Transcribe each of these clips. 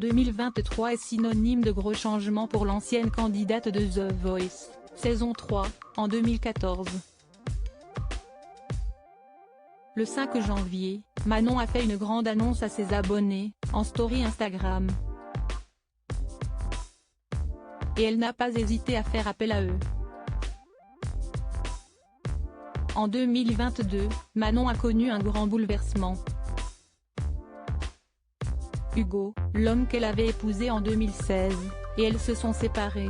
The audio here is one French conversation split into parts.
2023 est synonyme de gros changements pour l'ancienne candidate de The Voice, saison 3, en 2014. Le 5 janvier, Manon a fait une grande annonce à ses abonnés, en story Instagram. Et elle n'a pas hésité à faire appel à eux. En 2022, Manon a connu un grand bouleversement. Hugo, l'homme qu'elle avait épousé en 2016, et elles se sont séparés.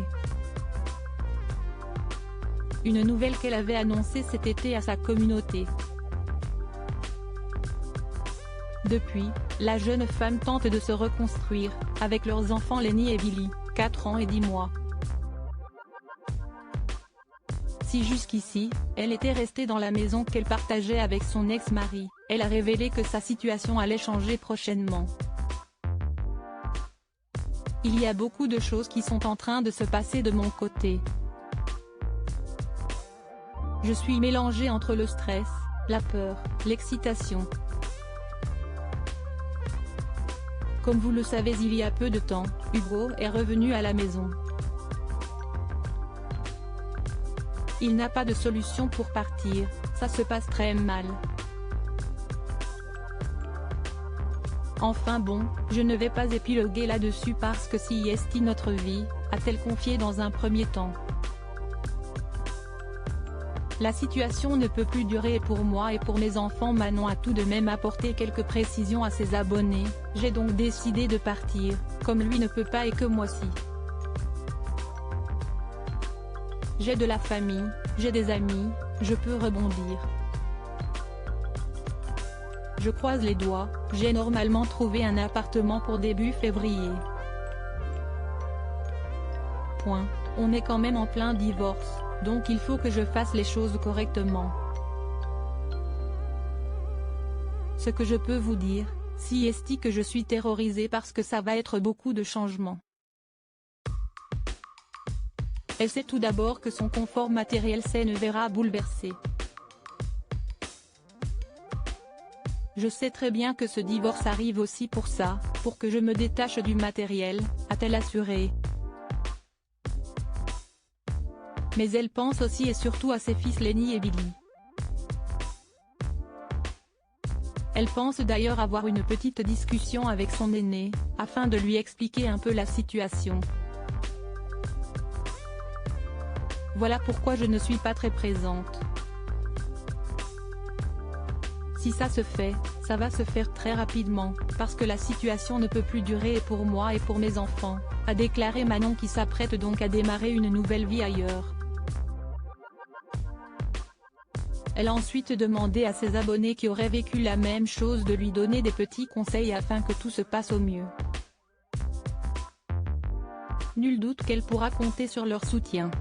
Une nouvelle qu'elle avait annoncée cet été à sa communauté. Depuis, la jeune femme tente de se reconstruire, avec leurs enfants Lenny et Billy, 4 ans et 10 mois. Si jusqu'ici, elle était restée dans la maison qu'elle partageait avec son ex-mari, elle a révélé que sa situation allait changer prochainement. Il y a beaucoup de choses qui sont en train de se passer de mon côté. Je suis mélangée entre le stress, la peur, l'excitation. Comme vous le savez, il y a peu de temps, Hugo est revenu à la maison. Il n'a pas de solution pour partir, ça se passe très mal. Enfin bon, je ne vais pas épiloguer là-dessus parce que si est notre vie, a-t-elle confié dans un premier temps. La situation ne peut plus durer pour moi et pour mes enfants. Manon a tout de même apporté quelques précisions à ses abonnés, j'ai donc décidé de partir, comme lui ne peut pas et que moi si. J'ai de la famille, j'ai des amis, je peux rebondir. Je croise les doigts, j'ai normalement trouvé un appartement pour début février. Point. On est quand même en plein divorce, donc il faut que je fasse les choses correctement. Ce que je peux vous dire, si est que je suis terrorisée parce que ça va être beaucoup de changements. Elle sait tout d'abord que son confort matériel se verra bouleversé. Je sais très bien que ce divorce arrive aussi pour ça, pour que je me détache du matériel, a-t-elle assuré. Mais elle pense aussi et surtout à ses fils Lenny et Billy. Elle pense d'ailleurs avoir une petite discussion avec son aîné, afin de lui expliquer un peu la situation. Voilà pourquoi je ne suis pas très présente. Si ça se fait, ça va se faire très rapidement, parce que la situation ne peut plus durer pour moi et pour mes enfants, a déclaré Manon qui s'apprête donc à démarrer une nouvelle vie ailleurs. Elle a ensuite demandé à ses abonnés qui auraient vécu la même chose de lui donner des petits conseils afin que tout se passe au mieux. Nul doute qu'elle pourra compter sur leur soutien.